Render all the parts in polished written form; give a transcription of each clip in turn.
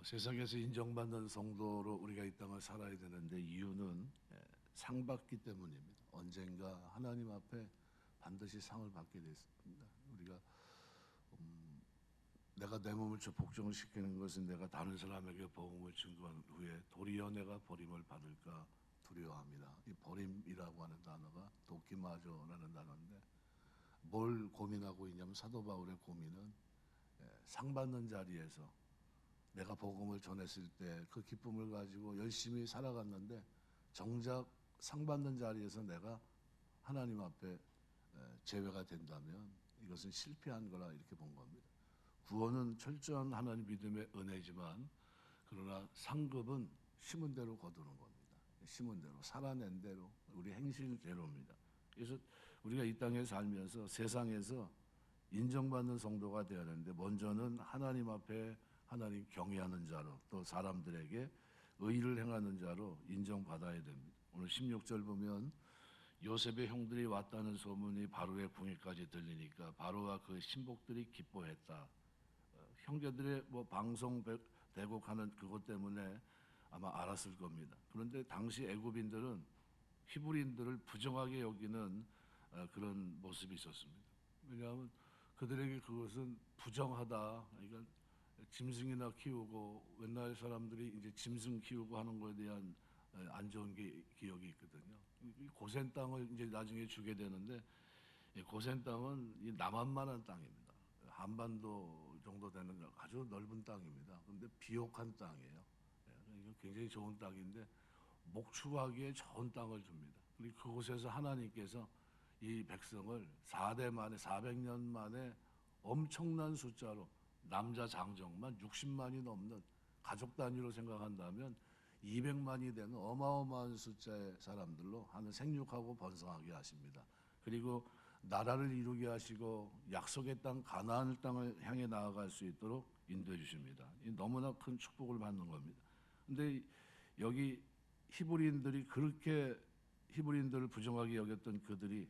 세상에서 인정받는 성도로 우리가 이 땅을 살아야 되는데 이유는 상받기 때문입니다. 언젠가 하나님 앞에 반드시 상을 받게 됐습니다. 우리가 내가 내 몸을 복종을 시키는 것은 내가 다른 사람에게 복음을 증거한 후에 도리어 내가 버림을 받을까 두려워합니다. 이 버림이라고 하는 단어가 도키마조라는 단어인데 뭘 고민하고 있냐면 사도 바울의 고민은 상 받는 자리에서 내가 복음을 전했을 때 그 기쁨을 가지고 열심히 살아갔는데 정작 상 받는 자리에서 내가 하나님 앞에 제외가 된다면 이것은 실패한 거라 이렇게 본 겁니다. 구원은 철저한 하나님 믿음의 은혜지만 그러나 상급은 심은 대로 거두는 겁니다. 심은 대로 살아낸 대로 우리 행실대로입니다. 그래서 우리가 이 땅에 살면서 세상에서 인정받는 성도가 되어야 하는데 먼저는 하나님 앞에 하나님 경외하는 자로 또 사람들에게 의를 행하는 자로 인정받아야 됩니다. 오늘 16절 보면 요셉의 형들이 왔다는 소문이 바로의 궁에까지 들리니까 바로와 그 신복들이 기뻐했다. 형제들의 방송 대곡하는 그것 때문에 아마 알았을 겁니다. 그런데 당시 애굽인들은 히브리인들을 부정하게 여기는 그런 모습이 있었습니다. 왜냐하면 그들에게 그것은 부정하다. 그러니까 짐승이나 키우고 옛날 사람들이 이제 짐승 키우고 하는 것에 대한 안 좋은 기억이 있거든요. 이 고센 땅을 이제 나중에 주게 되는데 고센 땅은 이 남한만한 땅입니다. 한반도 정도 되는 아주 넓은 땅입니다. 그런데 비옥한 땅이에요. 이거 굉장히 좋은 땅인데 목축하기에 좋은 땅을 줍니다. 그리고 그곳에서 하나님께서 이 백성을 4대 만에 400년 만에 엄청난 숫자로 남자 장정만 60만이 넘는 가족 단위로 생각한다면 200만이 되는 어마어마한 숫자의 사람들로 하는 생육하고 번성하게 하십니다. 그리고 나라를 이루게 하시고 약속의 땅 가나안 땅을 향해 나아갈 수 있도록 인도해 주십니다. 너무나 큰 축복을 받는 겁니다. 근데 여기 히브리인들이 그렇게 히브리인들을 부정하게 여겼던 그들이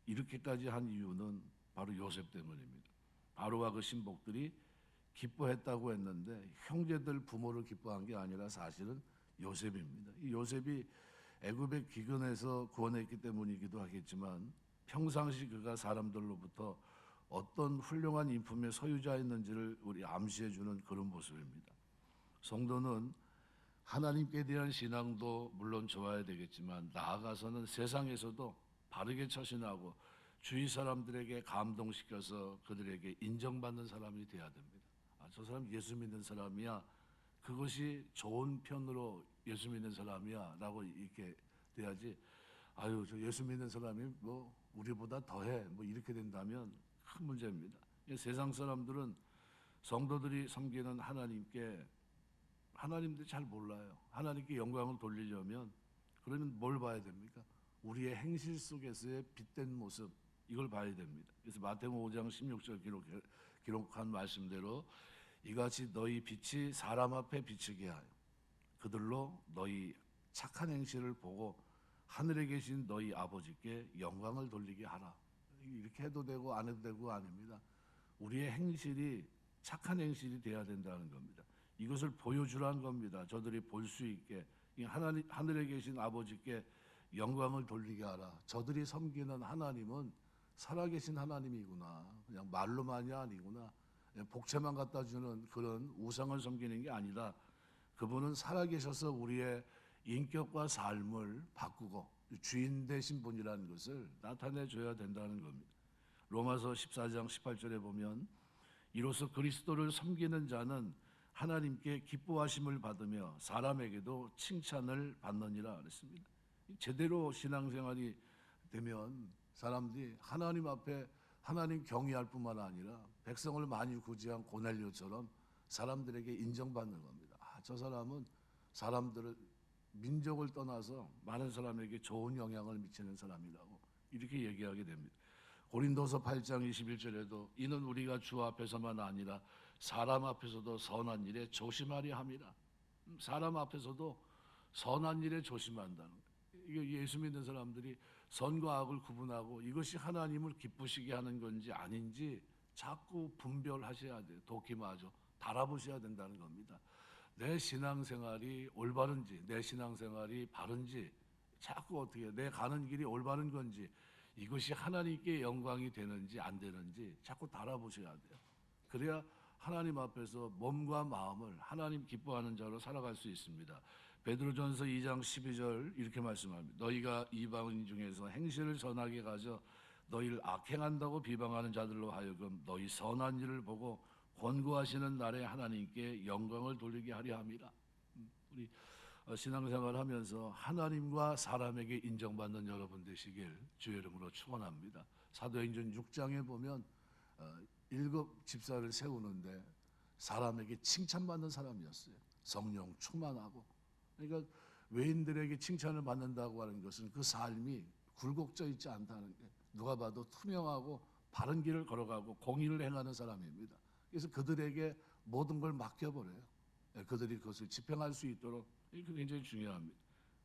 이렇게까지 한 이유는 바로 요셉 때문입니다. 바로와 그 신복들이 기뻐했다고 했는데 형제들 부모를 기뻐한 게 아니라 사실은 요셉입니다. 이 요셉이 애굽의 기근에서 구원했기 때문이기도 하겠지만 평상시 그가 사람들로부터 어떤 훌륭한 인품의 소유자였는지를 우리 암시해 주는 그런 모습입니다. 성도는 하나님께 대한 신앙도 물론 좋아야 되겠지만 나아가서는 세상에서도 바르게 처신하고 주위 사람들에게 감동시켜서 그들에게 인정받는 사람이 되어야 됩니다. 저 사람 예수 믿는 사람이야. 그것이 좋은 편으로 예수 믿는 사람이야 라고 이렇게 돼야지. 아유, 저 예수 믿는 사람이 우리보다 더해 이렇게 된다면 큰 문제입니다. 세상 사람들은 성도들이 섬기는 하나님들 잘 몰라요. 하나님께 영광을 돌리려면 그러면 뭘 봐야 됩니까? 우리의 행실 속에서의 빛된 모습, 이걸 봐야 됩니다. 그래서 마태복음 5장 16절 기록한 말씀대로 이같이 너희 빛이 사람 앞에 비치게 하여 그들로 너희 착한 행실을 보고 하늘에 계신 너희 아버지께 영광을 돌리게 하라. 이렇게 해도 되고 안 해도 되고 아닙니다. 우리의 행실이 착한 행실이 돼야 된다는 겁니다. 이것을 보여주라는 겁니다. 저들이 볼 수 있게 하늘에 계신 아버지께 영광을 돌리게 하라. 저들이 섬기는 하나님은 살아계신 하나님이구나. 그냥 말로만이 아니구나. 복채만 갖다 주는 그런 우상을 섬기는 게 아니라 그분은 살아계셔서 우리의 인격과 삶을 바꾸고 주인 되신 분이라는 것을 나타내 줘야 된다는 겁니다. 로마서 14장 18절에 보면 이로써 그리스도를 섬기는 자는 하나님께 기뻐하심을 받으며 사람에게도 칭찬을 받느니라 그랬습니다. 제대로 신앙생활이 되면 사람들이 하나님 앞에 하나님 경외할 뿐만 아니라 백성을 많이 구제한 고넬료처럼 사람들에게 인정받는 겁니다. 저 사람은 사람들을 민족을 떠나서 많은 사람에게 좋은 영향을 미치는 사람이라고 이렇게 얘기하게 됩니다. 고린도서 8장 21절에도 이는 우리가 주 앞에서만 아니라 사람 앞에서도 선한 일에 조심하려 함이라. 사람 앞에서도 선한 일에 조심한다는 거예요. 이게 예수 믿는 사람들이 선과 악을 구분하고 이것이 하나님을 기쁘시게 하는 건지 아닌지 자꾸 분별하셔야 돼요. 도끼마저 달아보셔야 된다는 겁니다. 내 신앙생활이 올바른지, 내 신앙생활이 바른지, 자꾸 어떻게 내 가는 길이 올바른 건지, 이것이 하나님께 영광이 되는지 안 되는지 자꾸 달아보셔야 돼요. 그래야 하나님 앞에서 몸과 마음을 하나님 기뻐하는 자로 살아갈 수 있습니다. 베드로전서 2장 12절 이렇게 말씀합니다. 너희가 이방인 중에서 행실을 선하게 가져 너희를 악행한다고 비방하는 자들로 하여금 너희 선한 일을 보고 권고하시는 날에 하나님께 영광을 돌리게 하려 함이라. 우리 신앙생활 하면서 하나님과 사람에게 인정받는 여러분 되시길 주의 이름으로 축원합니다. 사도행전 6장에 보면 7 집사를 세우는데 사람에게 칭찬받는 사람이었어요. 성령 충만하고. 그러니까 외인들에게 칭찬을 받는다고 하는 것은 그 삶이 굴곡져 있지 않다는 게, 누가 봐도 투명하고 바른 길을 걸어가고 공의를 행하는 사람입니다. 그래서 그들에게 모든 걸 맡겨버려요. 그들이 그것을 집행할 수 있도록. 이게 굉장히 중요합니다.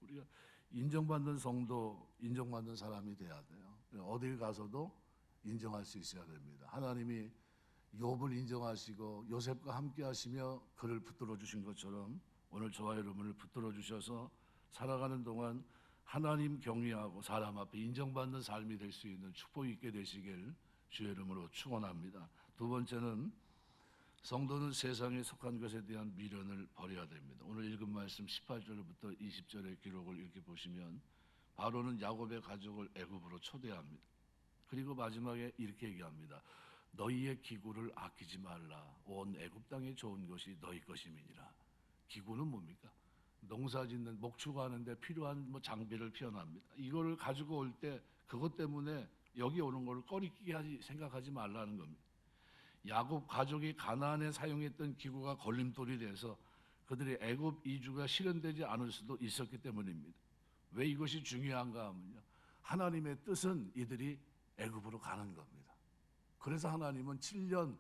우리가 인정받는 성도, 인정받는 사람이 돼야 돼요. 어딜 가서도 인정할 수 있어야 됩니다. 하나님이 욥을 인정하시고 요셉과 함께 하시며 그를 붙들어 주신 것처럼 오늘 저와 여러분을 붙들어 주셔서 살아가는 동안 하나님 경외하고 사람 앞에 인정받는 삶이 될 수 있는 축복이 있게 되시길 주의 이름으로 축원합니다. 두 번째는 성도는 세상에 속한 것에 대한 미련을 버려야 됩니다. 오늘 읽은 말씀 18절부터 20절의 기록을 이렇게 보시면 바로는 야곱의 가족을 애굽으로 초대합니다. 그리고 마지막에 이렇게 얘기합니다. 너희의 기구를 아끼지 말라. 온 애굽 땅에 좋은 것이 너희 것임이니라. 기구는 뭡니까? 농사 짓는 목축하는데 필요한 장비를 표현합니다. 이거를 가지고 올 때 그것 때문에 여기 오는 걸 꺼리끼게 생각하지 말라는 겁니다. 야곱 가족이 가나안에 사용했던 기구가 걸림돌이 돼서 그들의 애굽 이주가 실현되지 않을 수도 있었기 때문입니다. 왜 이것이 중요한가 하면요, 하나님의 뜻은 이들이 애굽으로 가는 겁니다. 그래서 하나님은 7년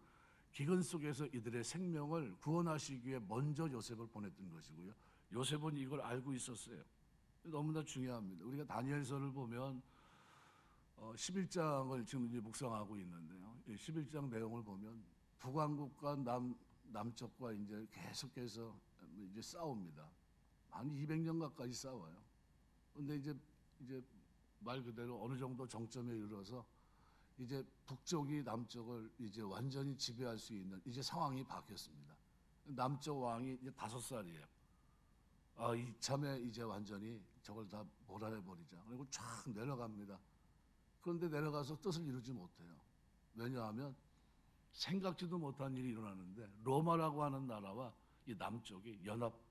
기근 속에서 이들의 생명을 구원하시기 위해 먼저 요셉을 보냈던 것이고요. 요셉은 이걸 알고 있었어요. 너무나 중요합니다. 우리가 다니엘서를 보면 11장을 지금 이제 묵상하고 있는데요. 11장 내용을 보면 북왕국과 남쪽과 이제 계속해서 이제 싸웁니다. 한 200년 가까이 싸워요. 그런데 이제 말 그대로 어느 정도 정점에 이르러서 이제 북쪽이 남쪽을 이제 완전히 지배할 수 있는 이제 상황이 바뀌었습니다. 남쪽 왕이 이제 5살이에요. 이참에 이제 완전히 저걸 다 몰아내버리자. 그리고 쫙 내려갑니다. 그런데 내려가서 뜻을 이루지 못해요. 왜냐하면 생각지도 못한 일이 일어나는데 로마라고 하는 나라와 이 남쪽이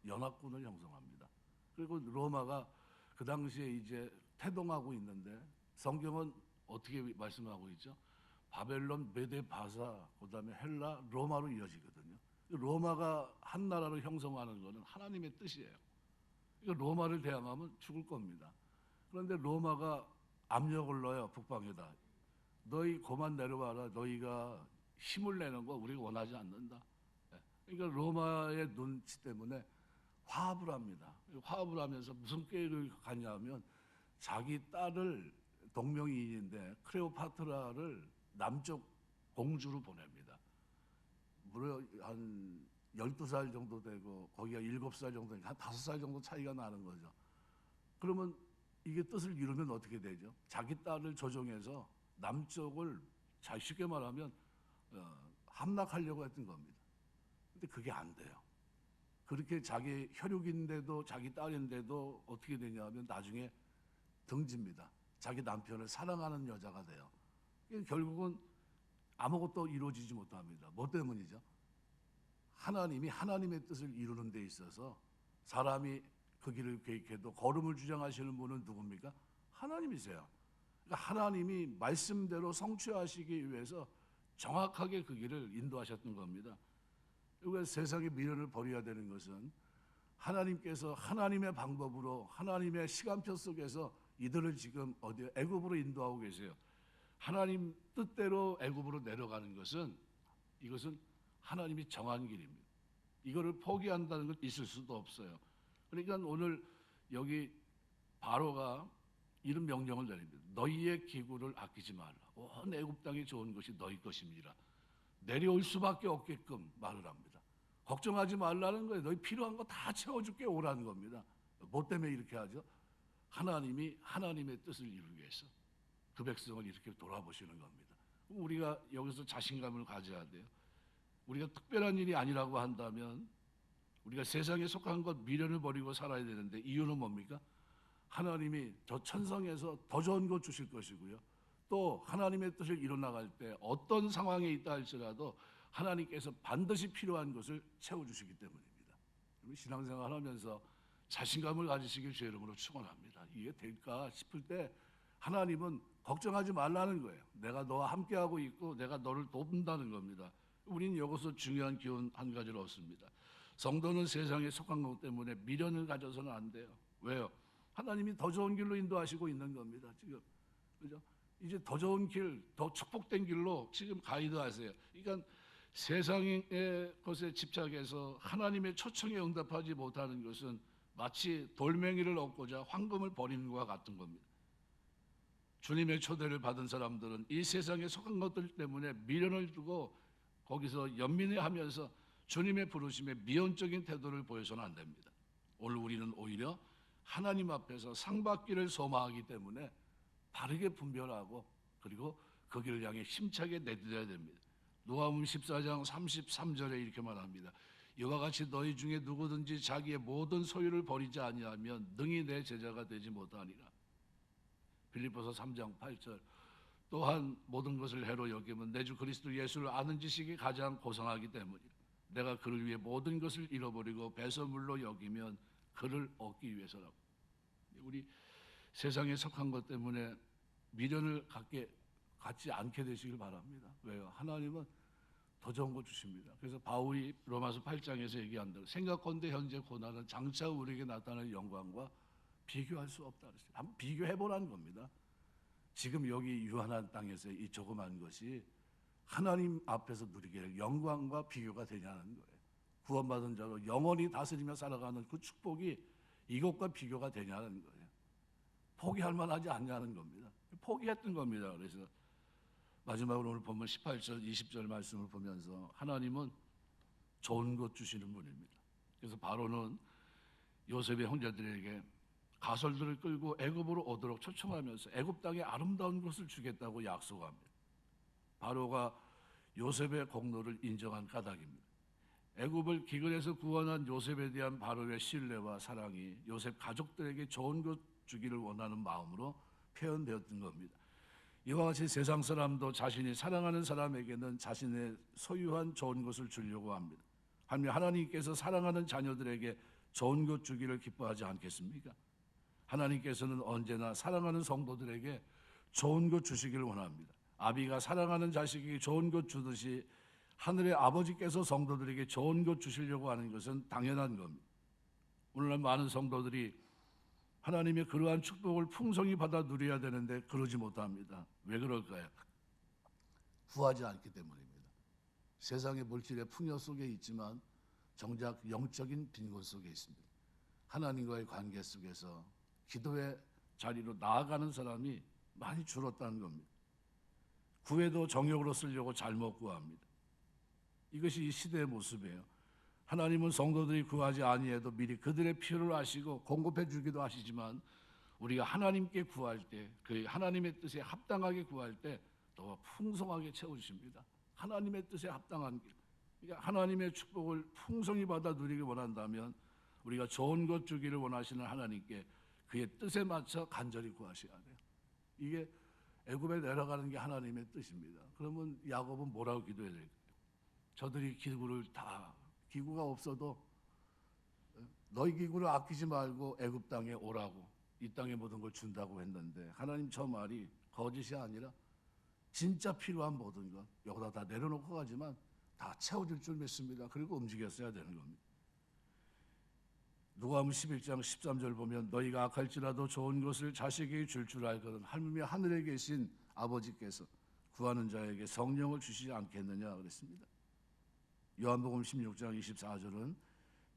연합군을 형성합니다. 그리고 로마가 그 당시에 이제 태동하고 있는데 성경은 어떻게 말씀하고 있죠? 바벨론, 메데, 바사, 그다음에 헬라, 로마로 이어지거든요. 로마가 한 나라로 형성하는 것은 하나님의 뜻이에요. 그러니까 로마를 대항하면 죽을 겁니다. 그런데 로마가 압력을 넣어요. 북방에다. 너희 고만 내려와라. 너희가 힘을 내는 거 우리가 원하지 않는다. 그러니까 로마의 눈치 때문에 화합을 합니다. 화합을 하면서 무슨 계획을 갖냐면 자기 딸을 동명이인인데 클레오파트라를 남쪽 공주로 보냅니다. 무려 한 12살 정도 되고 거기가 7살 정도 되니까 한 5살 정도 차이가 나는 거죠. 그러면 이게 뜻을 이루면 어떻게 되죠? 자기 딸을 조종해서 남쪽을 쉽게 말하면 함락하려고 했던 겁니다. 근데 그게 안 돼요. 그렇게 자기 혈육인데도 자기 딸인데도 어떻게 되냐면 나중에 등집니다. 자기 남편을 사랑하는 여자가 돼요. 결국은 아무것도 이루어지지 못합니다. 뭐 때문이죠? 하나님이 하나님의 뜻을 이루는 데 있어서 사람이 그 길을 계획해도 걸음을 주장하시는 분은 누굽니까? 하나님이세요. 그러니까 하나님이 말씀대로 성취하시기 위해서 정확하게 그 길을 인도하셨던 겁니다. 그러니까 세상의 미련을 버려야 되는 것은 하나님께서 하나님의 방법으로 하나님의 시간표 속에서 이들을 지금 어디에 애굽으로 인도하고 계세요. 하나님 뜻대로 애굽으로 내려가는 것은 이것은 하나님이 정한 길입니다. 이거를 포기한다는 건 있을 수도 없어요. 그러니까 오늘 여기 바로가 이런 명령을 내립니다. 너희의 기구를 아끼지 말라. 온 애굽 땅이 좋은 것이 너희 것입니다. 내려올 수밖에 없게끔 말을 합니다. 걱정하지 말라는 거예요. 너희 필요한 거 다 채워줄게 오라는 겁니다. 뭐 때문에 이렇게 하죠? 하나님이 하나님의 뜻을 이루기 위해서 그 백성을 이렇게 돌아보시는 겁니다. 우리가 여기서 자신감을 가져야 돼요. 우리가 특별한 일이 아니라고 한다면 우리가 세상에 속한 것 미련을 버리고 살아야 되는데 이유는 뭡니까? 하나님이 저 천성에서 더 좋은 것 주실 것이고요. 또 하나님의 뜻을 이뤄나갈 때 어떤 상황에 있다 할지라도 하나님께서 반드시 필요한 것을 채워주시기 때문입니다. 신앙생활 하면서 자신감을 가지시길 주의 이름으로 축원합니다. 이게 될까 싶을 때 하나님은 걱정하지 말라는 거예요. 내가 너와 함께하고 있고 내가 너를 돕는다는 겁니다. 우리는 여기서 중요한 기원 한 가지를 얻습니다. 성도는 세상에 속한 것 때문에 미련을 가져서는 안 돼요. 왜요? 하나님이 더 좋은 길로 인도하시고 있는 겁니다. 지금 그죠? 이제 더 좋은 길, 더 축복된 길로 지금 가이드하세요. 그러니까 세상의 것에 집착해서 하나님의 초청에 응답하지 못하는 것은 마치 돌멩이를 얻고자 황금을 버리는 것과 같은 겁니다. 주님의 초대를 받은 사람들은 이 세상에 속한 것들 때문에 미련을 두고 거기서 연민해하면서 주님의 부르심에 미온적인 태도를 보여서는 안 됩니다. 오늘 우리는 오히려 하나님 앞에서 상 받기를 소망하기 때문에 바르게 분별하고 그리고 그 길을 향해 힘차게 내딛어야 됩니다. 누가복음 14장 33절에 이렇게 말합니다. 이와 같이 너희 중에 누구든지 자기의 모든 소유를 버리지 아니하면 능히 내 제자가 되지 못하니라. 빌립보서 3장 8절. 또한 모든 것을 해로 여기면 내 주 그리스도 예수를 아는 지식이 가장 고상하기 때문이라. 내가 그를 위해 모든 것을 잃어버리고 배설물로 여기면 그를 얻기 위해서라고. 우리 세상에 속한 것 때문에 미련을 갖지 않게 되시길 바랍니다. 왜요? 하나님은 더 좋은 거 주십니다. 그래서 바울이 로마서 8장에서 얘기한 대로 생각건대 현재 고난은 장차 우리에게 나타날 영광과 비교할 수 없다 그랬어요. 한번 비교해 보라는 겁니다. 지금 여기 유한한 땅에서 이 조그만 것이 하나님 앞에서 누리게 될 영광과 비교가 되냐는 거예요. 구원받은 자로 영원히 다스리며 살아가는 그 축복이 이것과 비교가 되냐는 거예요. 포기할 만하지 않냐는 겁니다. 포기했던 겁니다. 그래서 마지막으로 오늘 본문 18절 20절 말씀을 보면서 하나님은 좋은 것 주시는 분입니다. 그래서 바로는 요셉의 형제들에게 가설들을 끌고 애굽으로 오도록 초청하면서 애굽 땅에 아름다운 것을 주겠다고 약속합니다. 바로가 요셉의 공로를 인정한 까닭입니다. 애굽을 기근에서 구원한 요셉에 대한 바로의 신뢰와 사랑이 요셉 가족들에게 좋은 것 주기를 원하는 마음으로 표현되었던 겁니다. 이와 같이 세상 사람도 자신이 사랑하는 사람에게는 자신의 소유한 좋은 것을 주려고 합니다. 하나님께서 사랑하는 자녀들에게 좋은 것 주기를 기뻐하지 않겠습니까? 하나님께서는 언제나 사랑하는 성도들에게 좋은 것 주시기를 원합니다. 아비가 사랑하는 자식에게 좋은 것 주듯이 하늘의 아버지께서 성도들에게 좋은 것 주시려고 하는 것은 당연한 겁니다. 오늘날 많은 성도들이 하나님의 그러한 축복을 풍성히 받아 누려야 되는데 그러지 못합니다. 왜 그럴까요? 구하지 않기 때문입니다. 세상의 물질의 풍요 속에 있지만 정작 영적인 빈곤 속에 있습니다. 하나님과의 관계 속에서 기도의 자리로 나아가는 사람이 많이 줄었다는 겁니다. 구해도 정욕으로 쓰려고 잘못 구합니다. 이것이 이 시대의 모습이에요. 하나님은 성도들이 구하지 아니해도 미리 그들의 필요를 아시고 공급해 주기도 하시지만 우리가 하나님께 구할 때, 그 하나님의 뜻에 합당하게 구할 때 더 풍성하게 채워주십니다. 하나님의 뜻에 합당한 길. 그러니까 하나님의 축복을 풍성히 받아 누리기 원한다면 우리가 좋은 것 주기를 원하시는 하나님께 그의 뜻에 맞춰 간절히 구하셔야 돼요. 이게 애굽에 내려가는 게 하나님의 뜻입니다. 그러면 야곱은 뭐라고 기도해야 될까요? 저들이 기구가 없어도 너희 기구를 아끼지 말고 애굽 땅에 오라고, 이 땅의 모든 걸 준다고 했는데 하나님 저 말이 거짓이 아니라 진짜 필요한 모든 것 여기다 다 내려놓고 가지만 다 채워줄 줄 믿습니다. 그리고 움직였어야 되는 겁니다. 누가복음 11장 13절 보면 너희가 악할지라도 좋은 것을 자식에게 줄 알거든 하물며 하늘에 계신 아버지께서 구하는 자에게 성령을 주시지 않겠느냐 그랬습니다. 요한복음 16장 24절은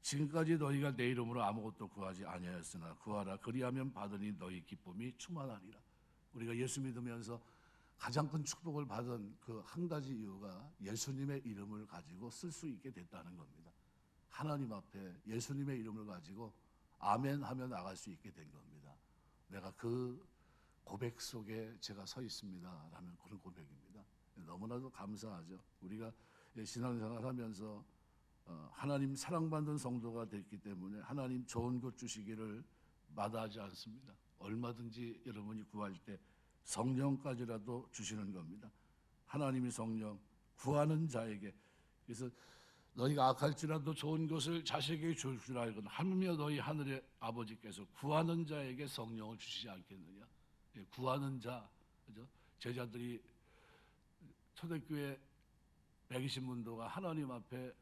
지금까지 너희가 내 이름으로 아무것도 구하지 아니하였으나 구하라 그리하면 받으니 너희 기쁨이 충만하리라. 우리가 예수 믿으면서 가장 큰 축복을 받은 그 한 가지 이유가 예수님의 이름을 가지고 쓸 수 있게 됐다는 겁니다. 하나님 앞에 예수님의 이름을 가지고 아멘 하며 나갈 수 있게 된 겁니다. 내가 그 고백 속에 제가 서 있습니다 라는 그런 고백입니다. 너무나도 감사하죠. 우리가 신앙생활 하면서 하나님 사랑받는 성도가 됐기 때문에 하나님 좋은 것 주시기를 마다하지 않습니다. 얼마든지 여러분이 구할 때 성령까지라도 주시는 겁니다. 하나님이 성령 구하는 자에게. 그래서 너희가 악할지라도 좋은 것을 자식에게 줄 줄 알거든 하며 너희 하늘의 아버지께서 구하는 자에게 성령을 주시지 않겠느냐. 구하는 자, 그죠? 제자들이 초대교회 120문도가 하나님 앞에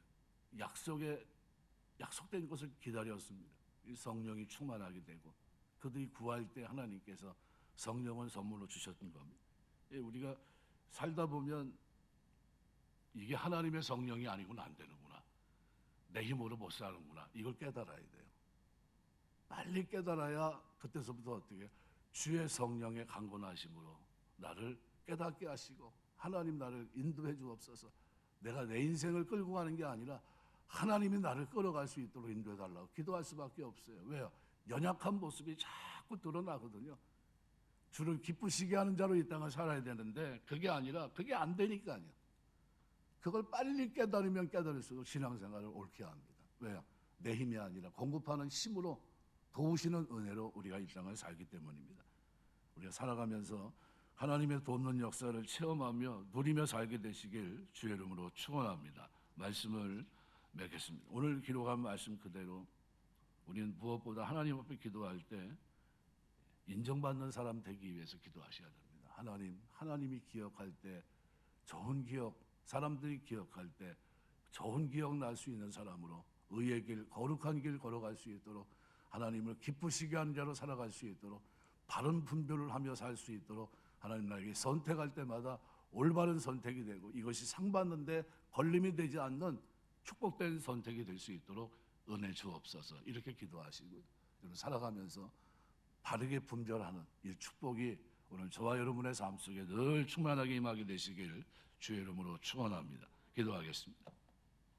약속된 것을 기다렸습니다. 이 성령이 충만하게 되고 그들이 구할 때 하나님께서 성령을 선물로 주셨던 겁니다. 우리가 살다 보면 이게 하나님의 성령이 아니고는 안 되는구나. 내 힘으로 못 사는구나. 이걸 깨달아야 돼요. 빨리 깨달아야 그때서부터 어떻게 주의 성령의 강건하심으로 나를 깨닫게 하시고 하나님 나를 인도해 주옵소서. 내가 내 인생을 끌고 가는 게 아니라 하나님이 나를 끌어갈 수 있도록 인도해 달라고 기도할 수밖에 없어요. 왜요? 연약한 모습이 자꾸 드러나거든요. 주를 기쁘시게 하는 자로 이 땅을 살아야 되는데 그게 아니라 그게 안 되니까요. 그걸 빨리 깨달으면 깨달을수록 신앙생활을 옳게 합니다. 왜요? 내 힘이 아니라 공급하는 힘으로 도우시는 은혜로 우리가 이 땅을 살기 때문입니다. 우리가 살아가면서 하나님의 돕는 역사를 체험하며 누리며 살게 되시길 주의 이름으로 축원합니다. 말씀을 맺겠습니다. 오늘 기록한 말씀 그대로 우리는 무엇보다 하나님 앞에 기도할 때 인정받는 사람 되기 위해서 기도하셔야 됩니다. 하나님이 기억할 때 좋은 기억, 사람들이 기억할 때 좋은 기억 날 수 있는 사람으로 의의 길, 거룩한 길 걸어갈 수 있도록 하나님을 기쁘시게 하는 자로 살아갈 수 있도록 바른 분별을 하며 살 수 있도록 하나님 나에게 선택할 때마다 올바른 선택이 되고 이것이 상 받는데 걸림이 되지 않는 축복된 선택이 될 수 있도록 은혜 주옵소서. 이렇게 기도하시고 여러분 살아가면서 바르게 분별하는 이 축복이 오늘 저와 여러분의 삶 속에 늘 충만하게 임하게 되시길 주의 이름으로 축원합니다. 기도하겠습니다.